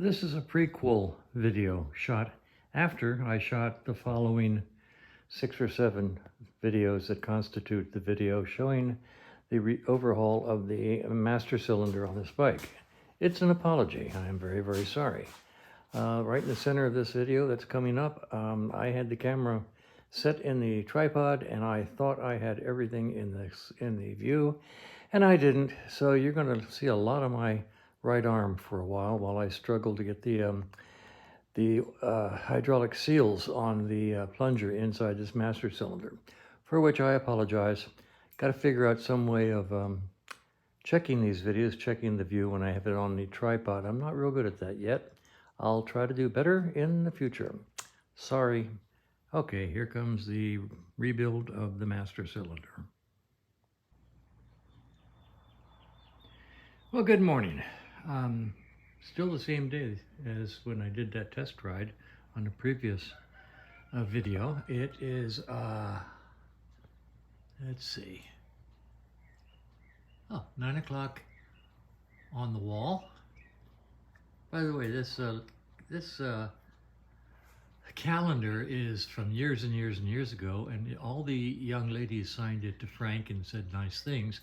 This is a prequel video shot after I shot the following 6 or 7 videos that constitute the video showing the overhaul of the master cylinder on this bike. It's an apology. I am very, very sorry. Right in the center of this video that's coming up, I had the camera set in the tripod and I thought I had everything in the view, and I didn't. So you're going to see a lot of my right arm for a while I struggle to get the hydraulic seals on the plunger inside this master cylinder, for which I apologize. Got to figure out some way of checking these videos, checking the view when I have it on the tripod. I'm not real good at that yet. I'll try to do better in the future. Sorry. Okay, here comes the rebuild of the master cylinder. Well, good morning. Still the same day as when I did that test ride on the previous video. It is, let's see, 9 o'clock on the wall. By the way, this calendar is from years and years and years ago, and all the young ladies signed it to Frank and said nice things.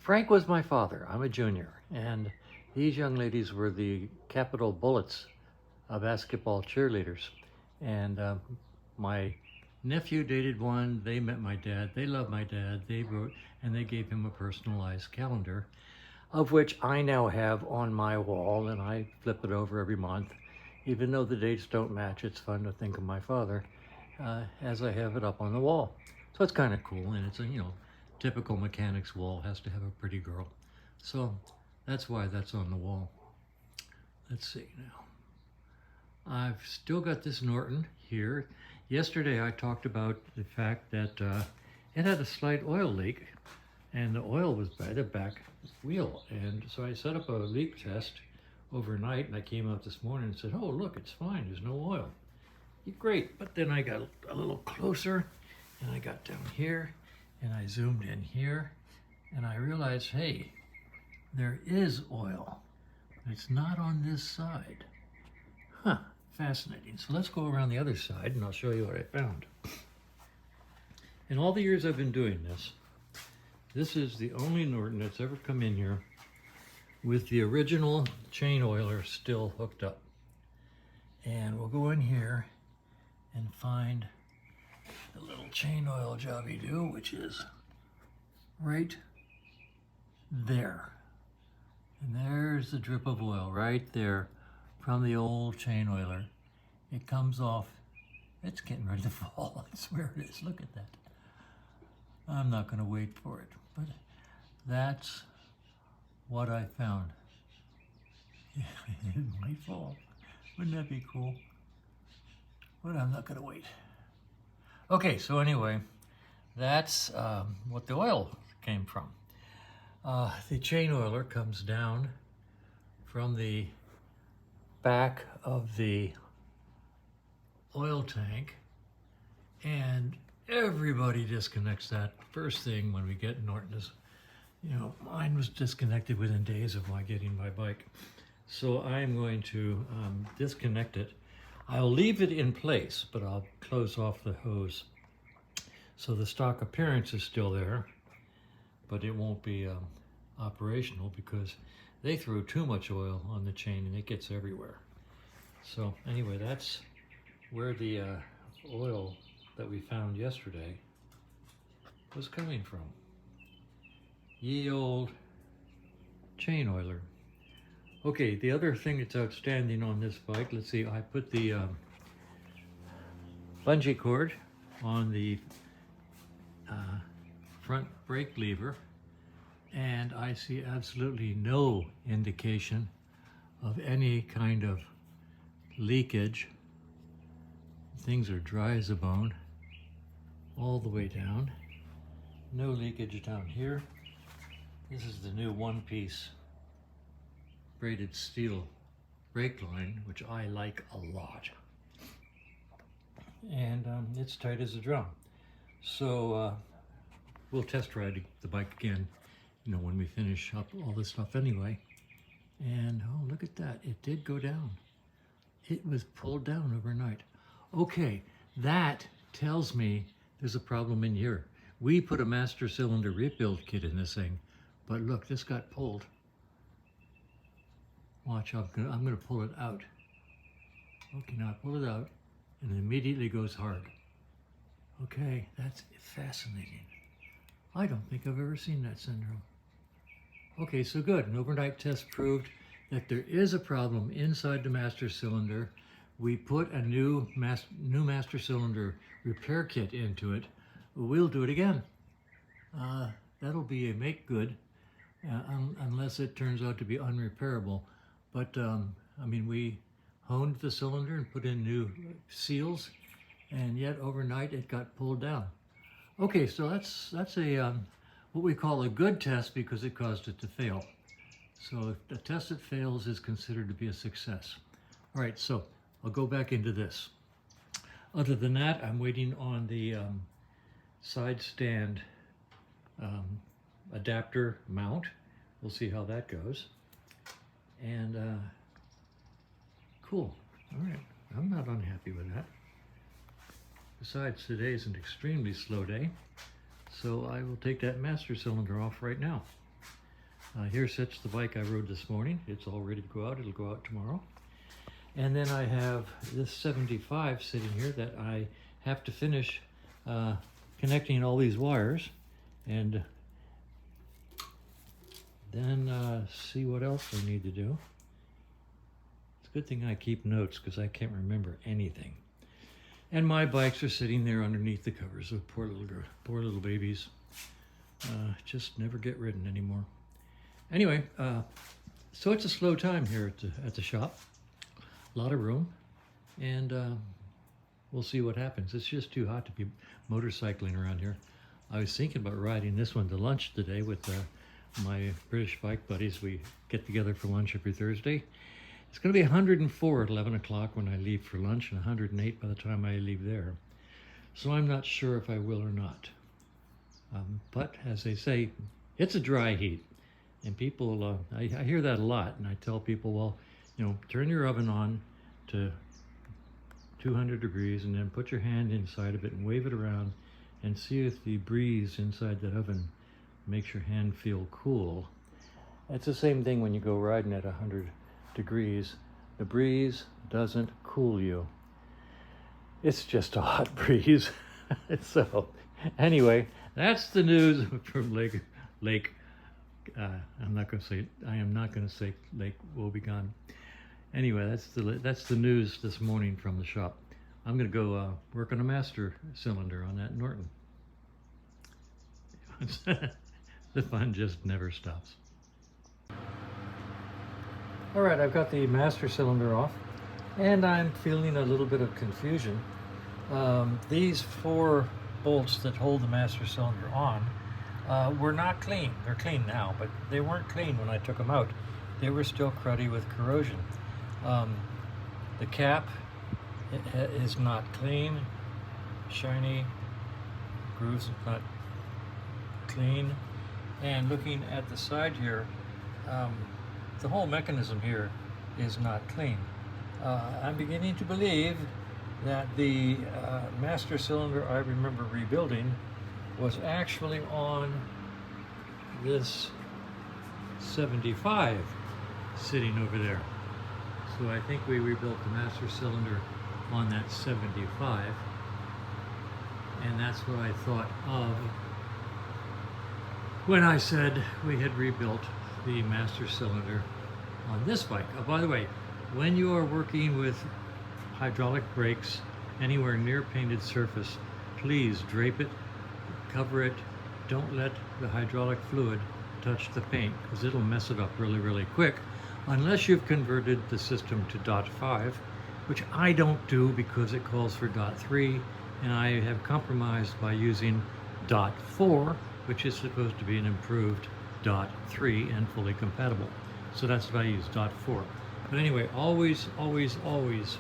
Frank was my father. I'm a junior, and these young ladies were the Capital Bullets basketball cheerleaders. And my nephew dated one. They met my dad. They loved my dad. They wrote, and they gave him a personalized calendar, of which I now have on my wall, and I flip it over every month. Even though the dates don't match, it's fun to think of my father as I have it up on the wall. So it's kind of cool, and it's a, typical mechanic's wall has to have a pretty girl. So that's why that's on the wall. Let's see now. I've still got this Norton here. Yesterday I talked about the fact that it had a slight oil leak, and the oil was by the back wheel. And so I set up a leak test overnight, and I came out this morning and said, oh, look, it's fine, there's no oil. Great. But then I got a little closer, and I got down here, and I zoomed in here, and I realized, hey, there is oil. It's not on this side. Huh, fascinating. So let's go around the other side, and I'll show you what I found. In all the years I've been doing this, this is the only Norton that's ever come in here with the original chain oiler still hooked up. And we'll go in here and find the little chain oil jobby-do, which is right there. And there's the drip of oil right there from the old chain oiler. It comes off. It's getting ready to fall. I swear it is. Look at that. I'm not going to wait for it, but that's what I found. It might fall. Wouldn't that be cool? But I'm not going to wait. Okay, so anyway, that's what the oil came from. The chain oiler comes down from the back of the oil tank, and everybody disconnects that first thing when we get Norton's. Mine was disconnected within days of my getting my bike. So I'm going to disconnect it. I'll leave it in place, but I'll close off the hose. So the stock appearance is still there, but it won't be operational because they threw too much oil on the chain and it gets everywhere. So anyway, that's where the oil that we found yesterday was coming from. Ye old chain oiler. Okay, the other thing that's outstanding on this bike, let's see, I put the bungee cord on the front brake lever, and I see absolutely no indication of any kind of leakage. Things are dry as a bone all the way down. No leakage down here. This is the new one-piece braided steel brake line, which I like a lot. And it's tight as a drum. So we'll test ride the bike again, when we finish up all this stuff anyway. And oh, look at that, it did go down. it was pulled down overnight. Okay, that tells me there's a problem in here. We put a master cylinder rebuild kit in this thing, but look, this got pulled. Watch, I'm gonna pull it out. Okay, now I pull it out, and it immediately goes hard. Okay, that's fascinating. I don't think I've ever seen that syndrome. Okay, so good. An overnight test proved that there is a problem inside the master cylinder. We put a new master cylinder repair kit into it. We'll do it again. That'll be a make good, unless it turns out to be unrepairable. But I mean, we honed the cylinder and put in new seals, and yet overnight it got pulled down. Okay, so that's a what we call a good test because it caused it to fail. So if a test that fails is considered to be a success. All right, so I'll go back into this. Other than that, I'm waiting on the side stand adapter mount. We'll see how that goes. And cool. All right, I'm not unhappy with that. Besides, today's an extremely slow day, so I will take that master cylinder off right now. Here sits the bike I rode this morning. It's all ready to go out. It'll go out tomorrow. And then I have this 75 sitting here that I have to finish connecting all these wires and then see what else I need to do. It's a good thing I keep notes because I can't remember anything. And my bikes are sitting there underneath the covers. So poor little babies. Just never get ridden anymore. Anyway, so it's a slow time here at the shop. A lot of room, and we'll see what happens. It's just too hot to be motorcycling around here. I was thinking about riding this one to lunch today with my British bike buddies. We get together for lunch every Thursday. It's going to be 104 at 11 o'clock when I leave for lunch and 108 by the time I leave there. So I'm not sure if I will or not. But as they say, it's a dry heat. And people, I hear that a lot, and I tell people, well, you know, turn your oven on to 200 degrees and then put your hand inside of it and wave it around and see if the breeze inside that oven makes your hand feel cool. It's the same thing when you go riding at 100 degrees. The breeze doesn't cool you. It's just a hot breeze. So anyway, that's the news from Lake. I am not going to say Lake Wobegon. Anyway, that's the news this morning from the shop. I'm going to go work on a master cylinder on that Norton. The fun just never stops. All right, I've got the master cylinder off, and I'm feeling a little bit of confusion. These 4 bolts that hold the master cylinder on were not clean. They're clean now, but they weren't clean when I took them out. They were still cruddy with corrosion. The cap is not clean, shiny, grooves not clean, and looking at the side here, the whole mechanism here is not clean. I'm beginning to believe that the master cylinder I remember rebuilding was actually on this 75 sitting over there. So I think we rebuilt the master cylinder on that 75, and that's what I thought of when I said we had rebuilt the master cylinder on this bike. Oh, by the way, when you are working with hydraulic brakes anywhere near painted surface, please drape it, cover it. Don't let the hydraulic fluid touch the paint because it'll mess it up really, really quick unless you've converted the system to .5, which I don't do because it calls for .3, and I have compromised by using .4, which is supposed to be an improved .3 and fully compatible. So that's what I use, .4. But anyway, always, always, always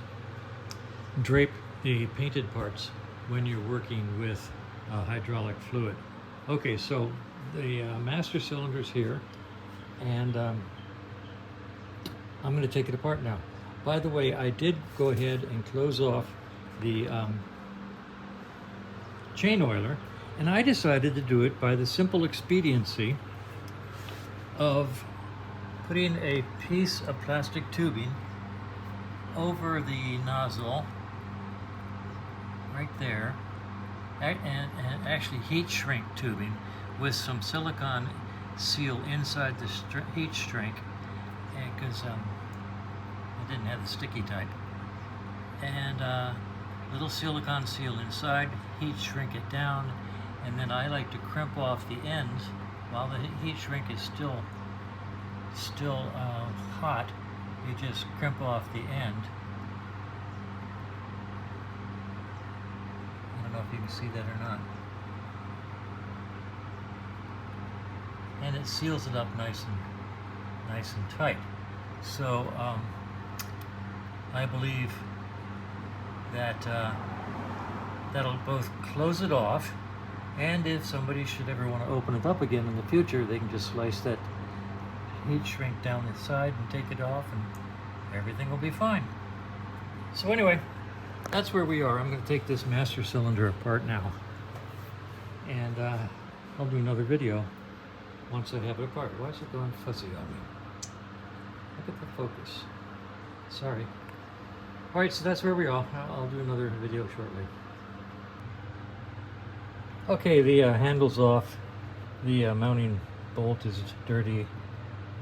drape the painted parts when you're working with hydraulic fluid. Okay, so the master cylinder's here, and I'm going to take it apart now. By the way, I did go ahead and close off the chain oiler, and I decided to do it by the simple expediency of putting a piece of plastic tubing over the nozzle right there, and actually heat shrink tubing with some silicone seal inside the heat shrink, because it didn't have the sticky type, and little silicone seal inside, heat shrink it down, and then I like to crimp off the ends while the heat shrink is still hot. You just crimp off the end. I don't know if you can see that or not. And it seals it up nice and tight. So I believe that that'll both close it off, and if somebody should ever want to open it up again in the future, they can just slice that heat shrink down the side and take it off, and everything will be fine. So anyway, that's where we are. I'm going to take this master cylinder apart now, and I'll do another video once I have it apart. Why is it going fuzzy on me? Look at the focus. Sorry. All right, so that's where we are. I'll do another video shortly. Okay, the handle's off. The mounting bolt is dirty.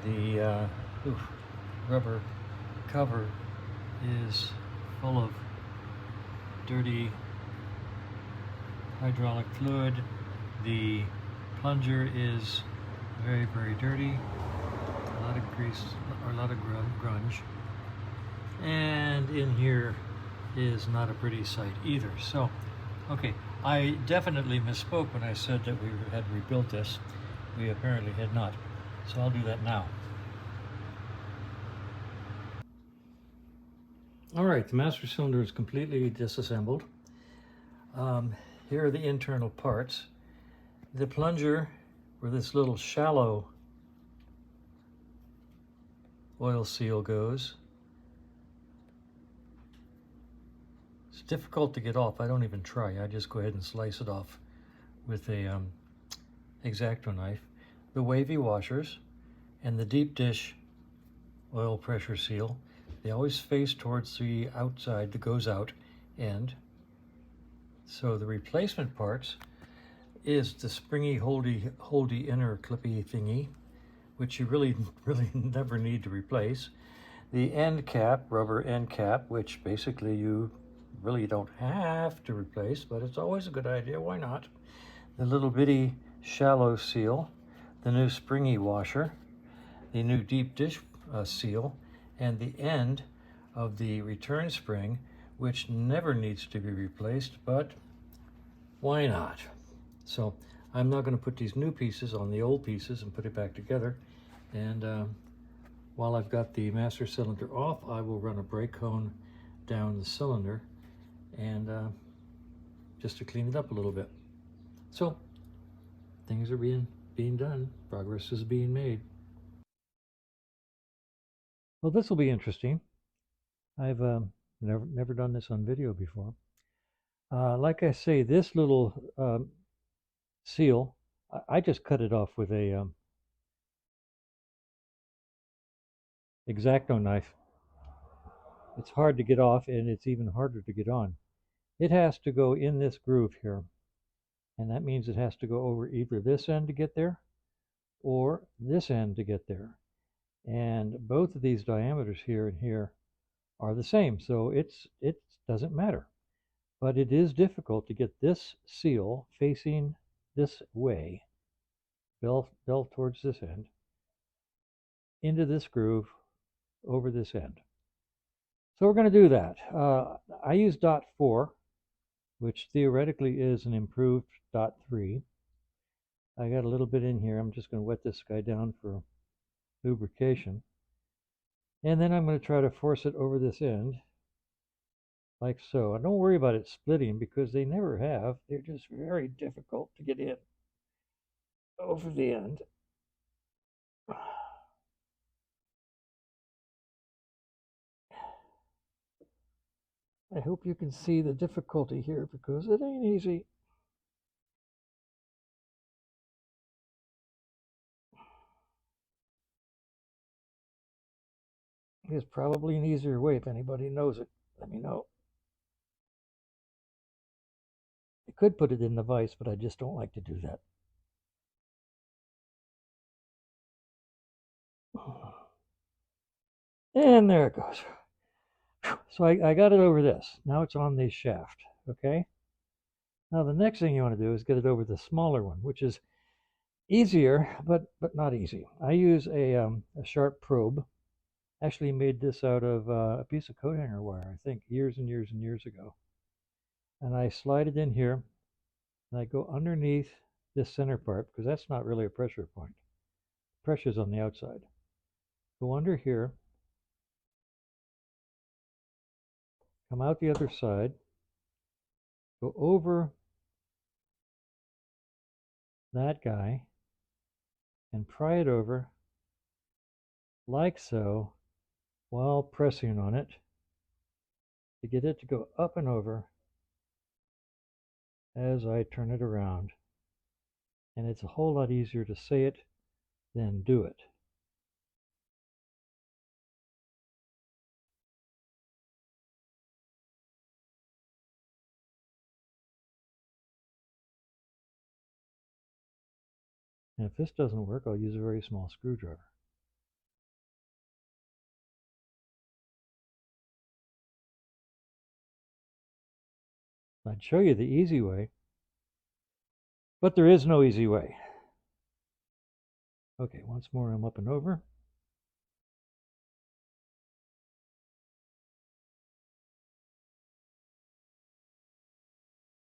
The rubber cover is full of dirty hydraulic fluid. The plunger is very, very dirty. A lot of grease, or a lot of grunge. And in here is not a pretty sight either. So, okay, I definitely misspoke when I said that we had rebuilt this. We apparently had not. So I'll do that now. All right, the master cylinder is completely disassembled. Here are the internal parts. The plunger, where this little shallow oil seal goes, it's difficult to get off. I don't even try. I just go ahead and slice it off with a X-Acto knife. The wavy washers and the deep dish oil pressure seal, they always face towards the outside, the goes out end. So the replacement parts is the springy holdy inner clippy thingy, which you really never need to replace. The end cap, rubber end cap, which basically you really don't have to replace, but it's always a good idea, why not? The little bitty shallow seal, the new springy washer, the new deep dish seal, and the end of the return spring, which never needs to be replaced, but why not? So I'm now going to put these new pieces on the old pieces and put it back together. And while I've got the master cylinder off, I will run a brake cone down the cylinder and just to clean it up a little bit. So things are being done. Progress is being made. Well, this will be interesting. I've never done this on video before. Like I say, this little seal, I just cut it off with a X-Acto knife. It's hard to get off, and it's even harder to get on. It has to go in this groove here, and that means it has to go over either this end to get there or this end to get there. And both of these diameters here and here are the same, so it doesn't matter. But it is difficult to get this seal facing this way, bell towards this end, into this groove over this end. So we're going to do that. I use dot 4, which theoretically is an improved dot 3. I got a little bit in here. I'm just going to wet this guy down for lubrication. And then I'm going to try to force it over this end, like so. And don't worry about it splitting, because they never have. They're just very difficult to get in over the end. I hope you can see the difficulty here because it ain't easy. There's probably an easier way. If anybody knows it, let me know. I could put it in the vise, but I just don't like to do that. And there it goes. So I got it over this. Now it's on the shaft, okay? Now the next thing you want to do is get it over the smaller one, which is easier, but not easy. I use a sharp probe. Actually made this out of a piece of coat hanger wire, I think, years and years and years ago. And I slide it in here, and I go underneath this center part, because that's not really a pressure point. Pressure's on the outside. Go under here, come out the other side, go over that guy, and pry it over like so while pressing on it to get it to go up and over as I turn it around. And it's a whole lot easier to say it than do it. And if this doesn't work, I'll use a very small screwdriver. I'd show you the easy way, but there is no easy way. Okay, once more I'm up and over.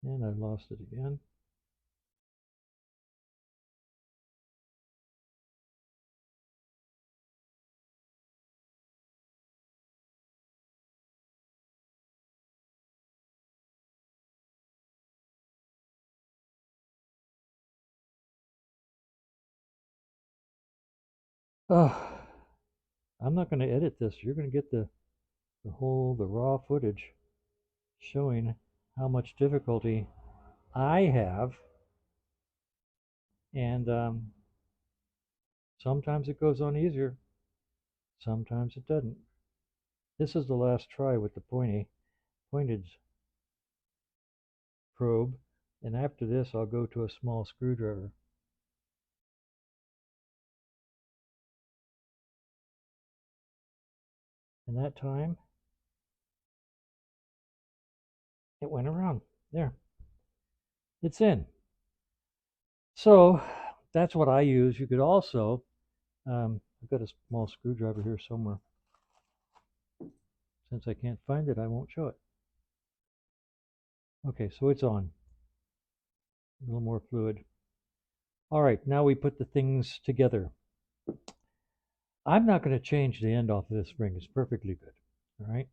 And I've lost it again. Oh, I'm not going to edit this. You're going to get the raw footage showing how much difficulty I have. And sometimes it goes on easier. Sometimes it doesn't. This is the last try with the pointed probe. And after this, I'll go to a small screwdriver. And that time, it went around. There. It's in. So that's what I use. You could also, I've got a small screwdriver here somewhere. Since I can't find it, I won't show it. Okay, so it's on. A little more fluid. All right, now we put the things together. I'm not going to change the end off of this spring. It's perfectly good. All right.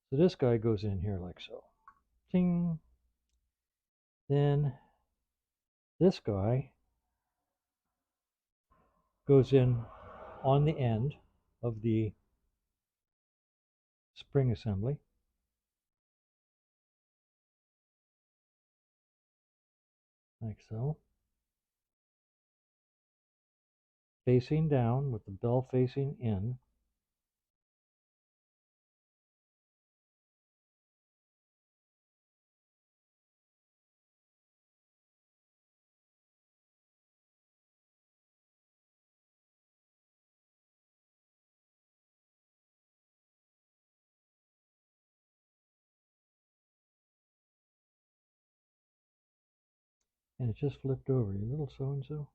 So this guy goes in here like so. Ting. Then this guy goes in on the end of the spring assembly. Like so. Facing down with the bell facing in. And it just flipped over. You little so-and-so.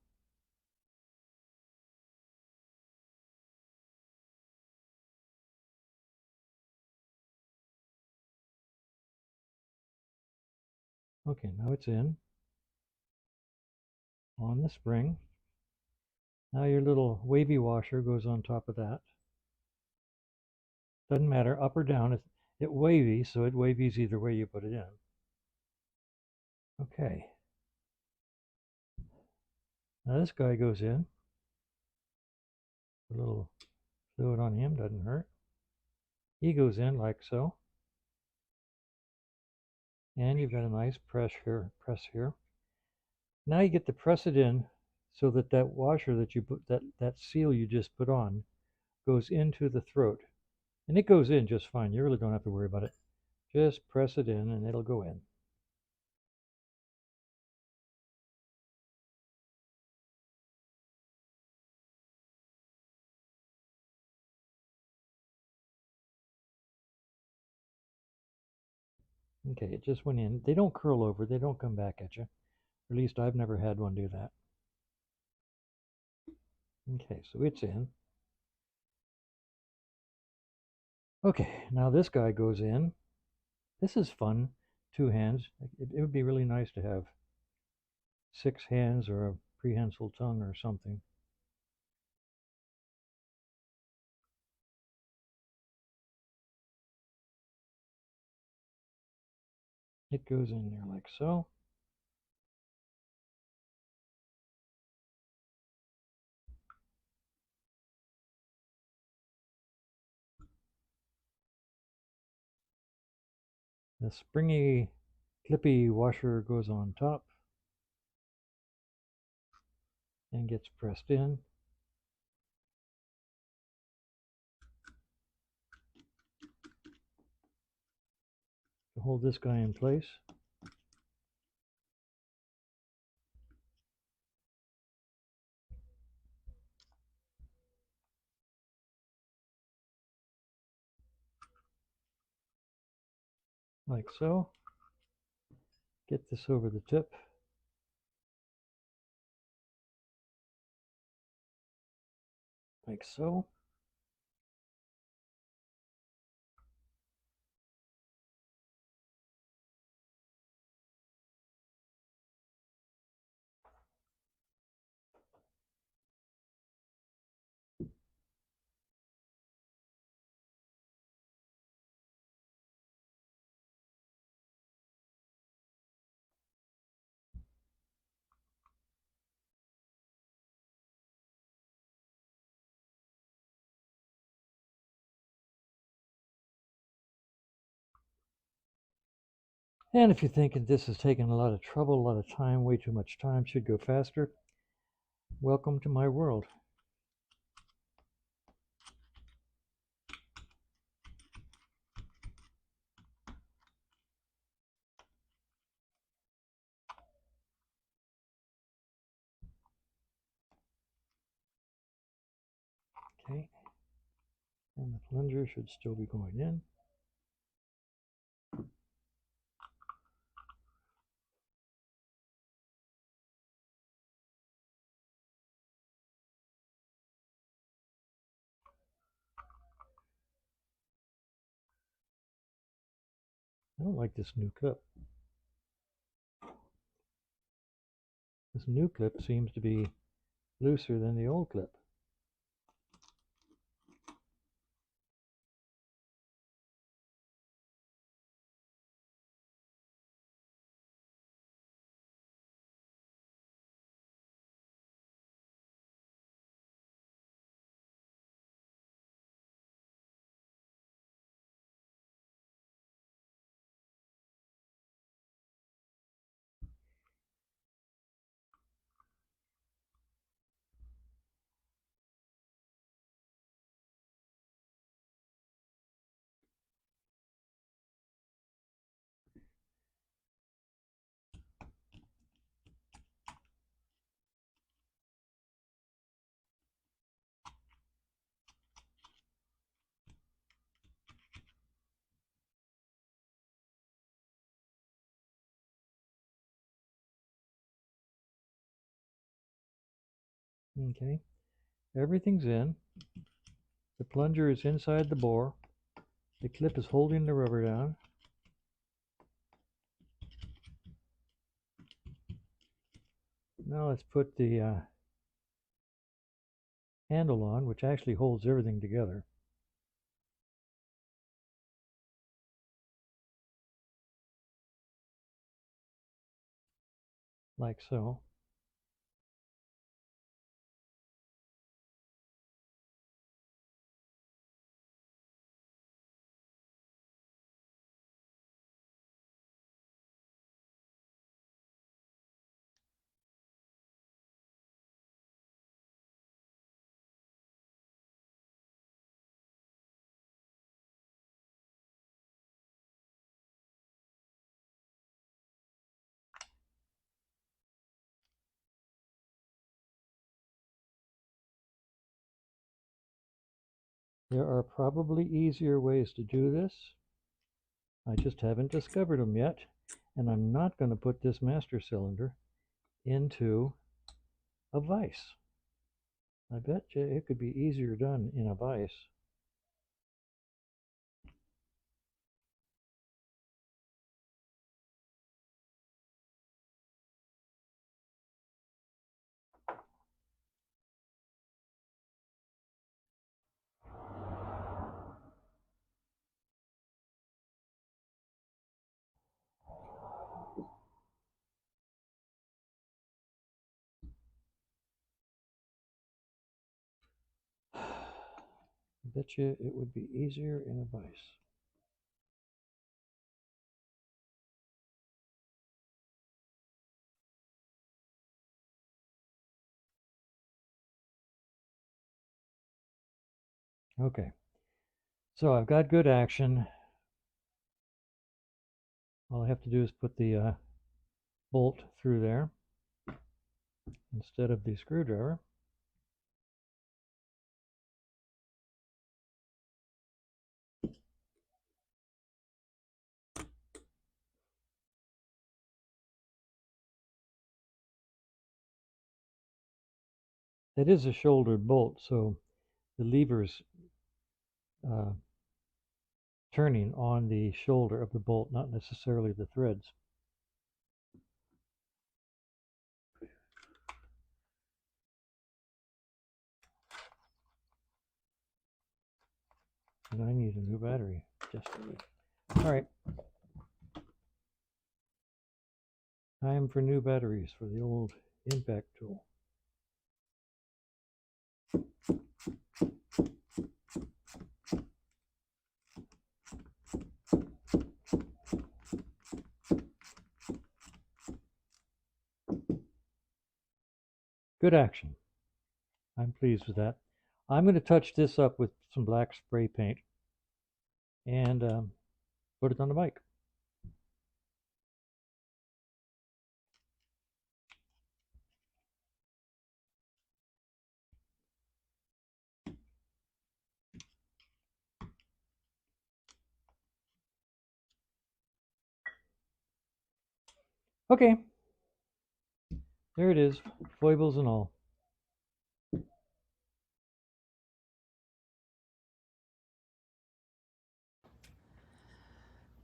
Okay, now it's in on the spring. Now your little wavy washer goes on top of that. Doesn't matter, up or down, it wavies, so it wavies either way you put it in. Okay. Now this guy goes in. A little fluid on him doesn't hurt. He goes in like so. And you've got a nice press here. Now you get to press it in so that that washer that you put, that seal you just put on, goes into the throat. And it goes in just fine. You really don't have to worry about it. Just press it in and it'll go in. Okay, it just went in. They don't curl over. They don't come back at you. Or at least I've never had one do that. Okay, so it's in. Okay, now this guy goes in. This is fun. 2 hands. It would be really nice to have 6 hands or a prehensile tongue or something. It goes in there like so. The springy, clippy washer goes on top and gets pressed in. To hold this guy in place. Like so. Get this over the tip. Like so. And if you're thinking this is taking a lot of trouble, a lot of time, way too much time, should go faster, welcome to my world. Okay. And the plunger should still be going in. I don't like this new clip. This new clip seems to be looser than the old clip. Okay. Everything's in. The plunger is inside the bore. The clip is holding the rubber down. Now let's put the handle on, which actually holds everything together. Like so. There are probably easier ways to do this. I just haven't discovered them yet. And I'm not going to put this master cylinder into a vise. I bet you it could be easier done in a vise. I bet you it would be easier in a vise. Okay, so I've got good action. All I have to do is put the bolt through there instead of the screwdriver. It is a shouldered bolt, so the lever's turning on the shoulder of the bolt, not necessarily the threads. And I need a new battery. All right. Time for new batteries for the old impact tool. Good action. I'm pleased with that. I'm going to touch this up with some black spray paint and put it on the bike. Okay, there it is, foibles and all.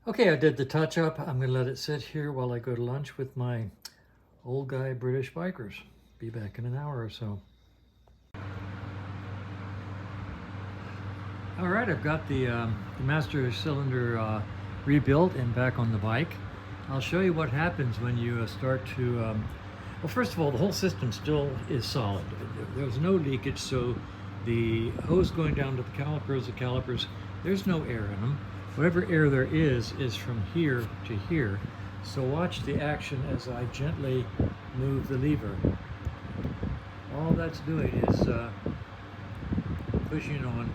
Okay, I did the touch up. I'm going to let it sit here while I go to lunch with my old guy British bikers. Be back in an hour or so. All right, I've got the master cylinder rebuilt and back on the bike. I'll show you what happens when you start to, well, first of all, the whole system still is solid. There's no leakage, so the hose going down to the calipers, there's no air in them. Whatever air there is from here to here. So watch the action as I gently move the lever. All that's doing is pushing on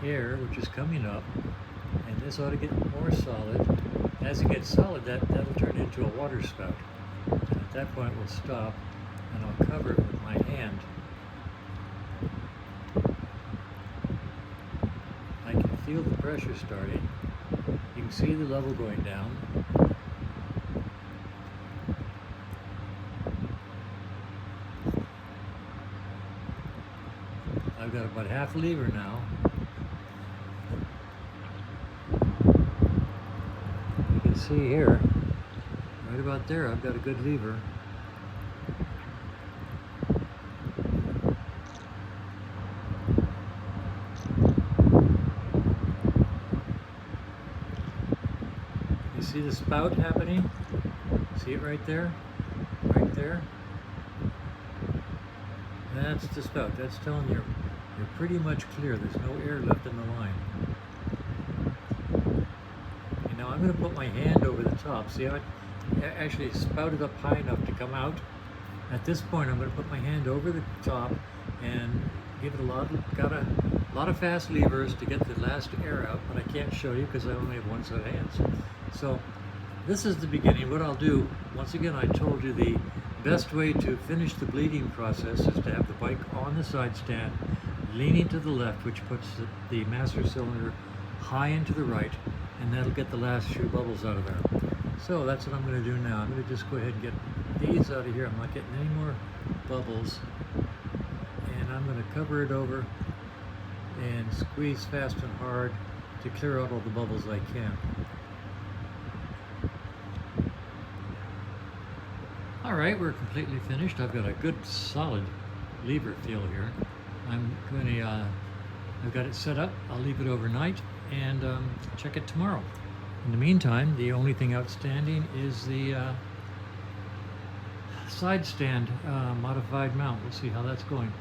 air, which is coming up, and this ought to get more solid. As it gets solid, that'll turn into a water spout. And at that point, we'll stop, and I'll cover it with my hand. I can feel the pressure starting. You can see the level going down. I've got about half a lever now. You can see here, right about there, I've got a good lever. You see the spout happening? See it right there? Right there? That's the spout. That's telling you you're pretty much clear. There's no air left in the line. And now I'm going to put my hand over the top. See how it actually spouted up high enough to come out? At this point, I'm going to put my hand over the top and give it a lot of fast levers to get the last air out, but I can't show you because I only have one set of hands. So this is the beginning. What I'll do, once again, I told you the best way to finish the bleeding process is to have the bike on the side stand, leaning to the left, which puts the master cylinder high into the right, and that'll get the last few bubbles out of there. So that's what I'm going to do now. I'm going to just go ahead and get these out of here. I'm not getting any more bubbles, and I'm going to cover it over and squeeze fast and hard to clear out all the bubbles I can. All right, we're completely finished. I've got a good solid lever feel here. I've got it set up. I'll leave it overnight and check it tomorrow. In the meantime, the only thing outstanding is the side stand modified mount. We'll see how that's going.